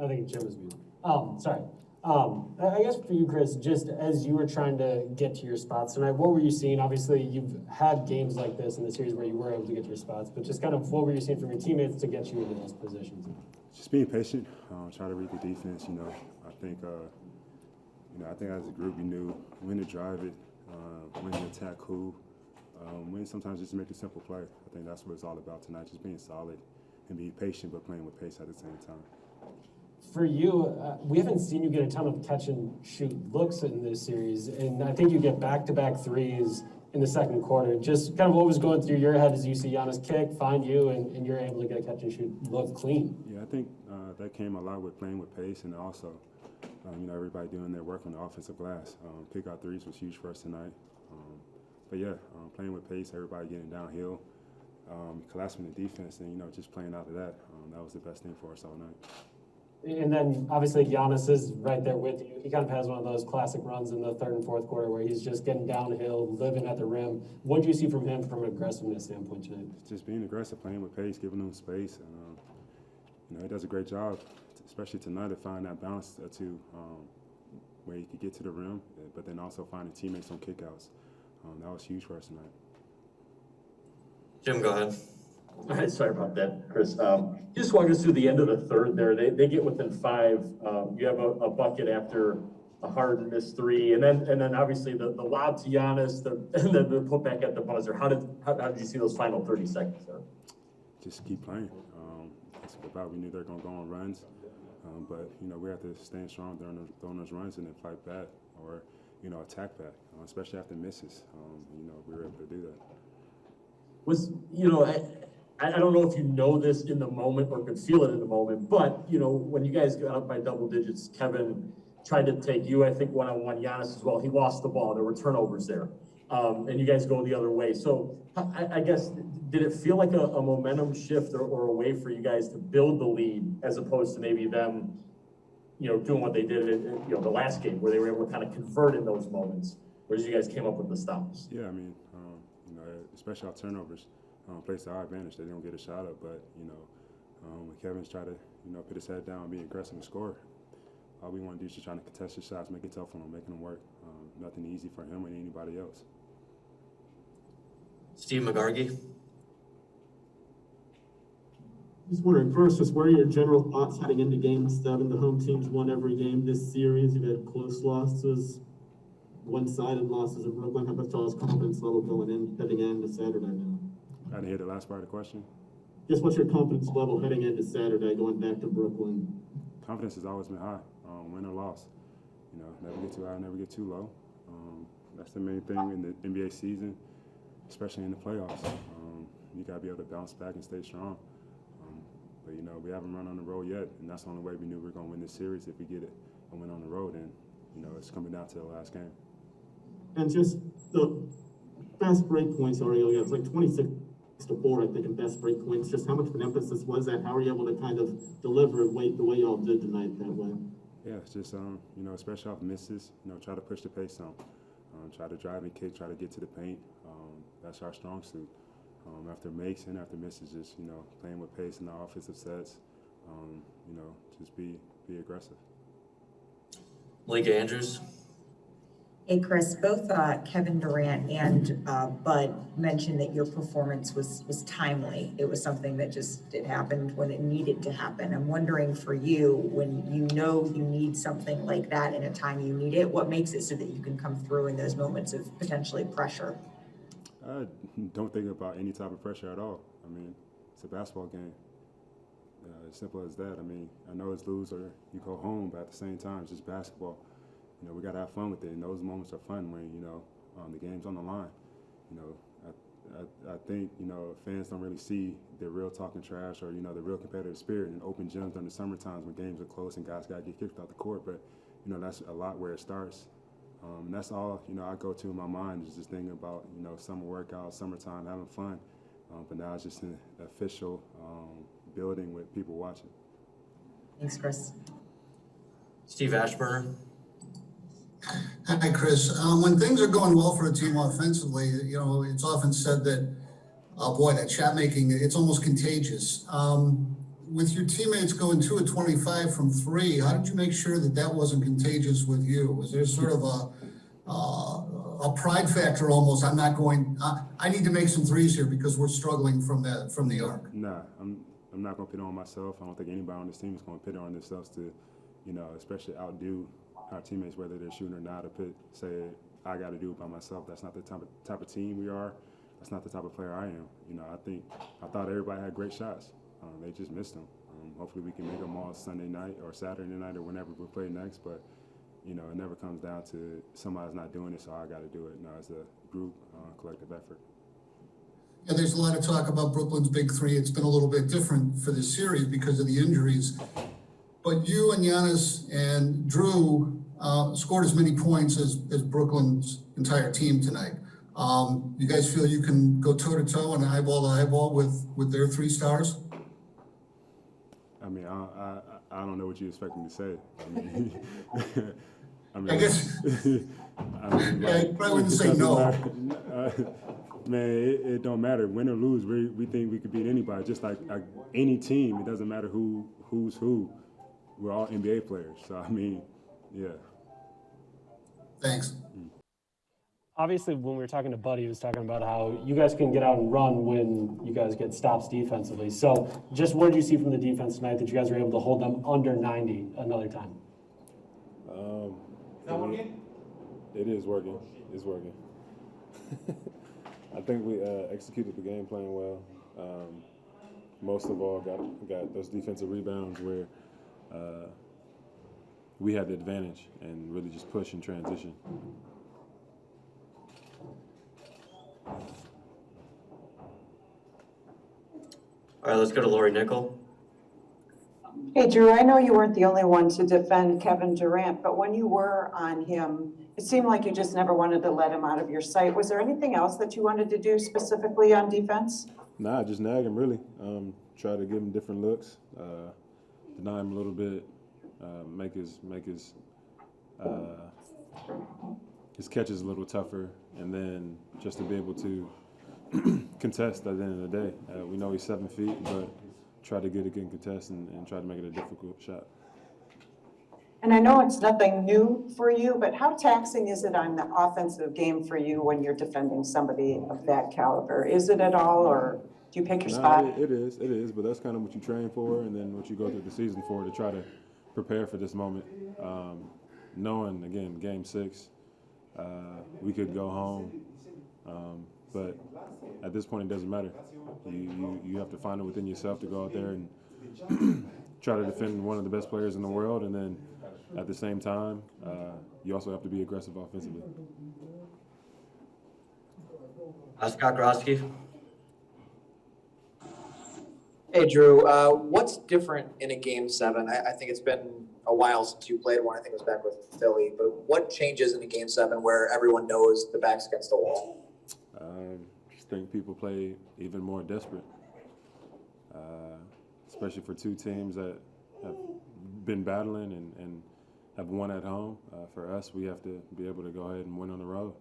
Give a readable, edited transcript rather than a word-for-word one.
I think Jim is muted. Sorry. I guess for you, Khris, just as you were trying to get to your spots tonight, what were you seeing? Obviously, you've had games like this in the series where you were able to get to your spots, but just kind of what were you seeing from your teammates to get you into those positions? Just being patient, try to read the defense. I think, I think as a group, we knew when to drive it, when to attack who, when sometimes just make a simple play. I think that's what it's all about tonight, just being solid and being patient, but playing with pace at the same time. For you, we haven't seen you get a ton of catch and shoot looks in this series, and I think you get back-to-back threes in the second quarter. Just kind of what was going through your head as you see Giannis kick, find you, and you're able to get a catch and shoot look clean? Yeah, I think that came a lot with playing with pace, and also, everybody doing their work on the offensive glass. Pick out threes was huge for us tonight. Playing with pace, everybody getting downhill, collapsing the defense, and, just playing out of that. That was the best thing for us all night. And then, obviously, Giannis is right there with you. He kind of has one of those classic runs in the third and fourth quarter where he's just getting downhill, living at the rim. What do you see from him from an aggressiveness standpoint tonight? Just being aggressive, playing with pace, giving him space. And, he does a great job, especially tonight, to find that balance to where he could get to the rim, but then also finding teammates on kickouts. That was huge for us tonight. Jim, go ahead. All right, sorry about that, Khris. Just walk us through the end of the third there. They get within 5. You have a bucket after a hard missed 3, and then obviously the lob to Giannis, and then the putback at the buzzer. How did you see those final 30 seconds there? Just keep playing. That's about we knew they were going to go on runs, but we have to stand strong during those runs and then fight back or attack back, especially after misses. We were able to do that. I don't know if you know this in the moment or could feel it in the moment, but, when you guys got up by double digits, Kevin tried to take you, I think, one-on-one, Giannis as well. He lost the ball. There were turnovers there, and you guys go the other way. So I guess, did it feel like a momentum shift or a way for you guys to build the lead as opposed to maybe them, doing what they did in, the last game where they were able to kind of convert in those moments, whereas you guys came up with the stops? Yeah, especially our turnovers. Plays to our advantage. They don't get a shot up, but when Kevin's trying to put his head down, be aggressive and score, all we want to do is just trying to contest his shots, make it tough on him, making them work. Nothing easy for him or anybody else. Steve McGargy. Just wondering, first, just what are your general thoughts heading into Game 7? The home team's won every game this series. You've had close losses, one-sided losses in Brooklyn. How about y'all's confidence level heading into Saturday now? I didn't hear the last part of the question. Just what's your confidence level heading into Saturday, going back to Brooklyn? Confidence has always been high, win or loss. Never get too high, never get too low. That's the main thing in the NBA season, especially in the playoffs. You got to be able to bounce back and stay strong. But we haven't run on the road yet, and that's the only way we knew we were going to win this series if we get a win on the road. And it's coming down to the last game. And just the best break points already, it's like 26-4, I think, in best break points. Just how much of an emphasis was that? How are you able to kind of deliver the way y'all did tonight that way? Yeah, it's just, especially off misses, try to push the pace on. Try to drive and kick, try to get to the paint. That's our strong suit. After makes and after misses, just, playing with pace in our offensive sets, just be aggressive. Malika Andrews. Hey, Khris, both Kevin Durant and Bud mentioned that your performance was timely. It was something that it happened when it needed to happen. I'm wondering for you, when you need something like that in a time you need it, what makes it so that you can come through in those moments of potentially pressure? I don't think about any type of pressure at all. It's a basketball game. As simple as that. I know it's lose or you go home, but at the same time, it's just basketball. We got to have fun with it, and those moments are fun when, the game's on the line. I think, fans don't really see the real talking trash or, the real competitive spirit in open gyms during the summer times when games are close and guys got to get kicked off the court. But, that's a lot where it starts. And that's all, I go to in my mind is just thinking about, summer workouts, summertime, having fun. But now it's just an official building with people watching. Thanks, Khris. Steve Ashburner. Hi, Khris. When things are going well for a team offensively, it's often said that, that shot making, it's almost contagious. with your teammates going 2 of 25 from three, how did you make sure that that wasn't contagious with you? Was there sort of a pride factor almost? I'm not going. I need to make some threes here because we're struggling from the arc. Nah, I'm not gonna put it on myself. I don't think anybody on this team is gonna put it on themselves to, especially outdo our teammates, whether they're shooting or not, or say I got to do it by myself. That's not the type of team we are. That's not the type of player I am. I thought everybody had great shots. They just missed them. Hopefully we can make them all Sunday night or Saturday night or whenever we play next. But it never comes down to somebody's not doing it, so I got to do it. No, it's a group, collective effort. Yeah, there's a lot of talk about Brooklyn's big three. It's been a little bit different for this series because of the injuries. But you and Giannis and Jrue scored as many points as Brooklyn's entire team tonight. You guys feel you can go toe-to-toe and eyeball to eyeball with their 3 stars? I mean, I don't know what you expect me to say. I guess. Yeah, you probably wouldn't say no. Man, it don't matter. Win or lose, we think we could beat anybody. Just like any team, it doesn't matter who's who. We're all NBA players. So, yeah. Thanks. Obviously, when we were talking to Buddy, he was talking about how you guys can get out and run when you guys get stops defensively. So just what did you see from the defense tonight that you guys were able to hold them under 90 another time? Is that working? It is working. It's working. I think we executed the game plan well. Most of all, got those defensive rebounds where we had the advantage and really just push and transition. All right, let's go to Lori Nickel. Hey, Jrue, I know you weren't the only one to defend Kevin Durant, but when you were on him, it seemed like you just never wanted to let him out of your sight. Was there anything else that you wanted to do specifically on defense? Nah, just nag him, really. Try to give him different looks, deny him a little bit, make his catches a little tougher, and then just to be able to contest at the end of the day. We know he's 7 feet, but try to get a good contest and try to make it a difficult shot. And I know it's nothing new for you, but how taxing is it on the offensive game for you when you're defending somebody of that caliber? Is it at all, or do you pick your spot? It is, but that's kind of what you train for and then what you go through the season for, to try to prepare for this moment. Knowing, again, Game 6, we could go home, but at this point, it doesn't matter. You have to find it within yourself to go out there and try to defend one of the best players in the world, and then at the same time, you also have to be aggressive offensively. Scott Grosky. Hey, Jrue, what's different in a Game 7? I think it's been a while since you played one. I think it was back with Philly. But what changes in a Game 7 where everyone knows the back's against the wall? Just think people play even more desperate, especially for two teams that have been battling and have won at home. For us, we have to be able to go ahead and win on the road.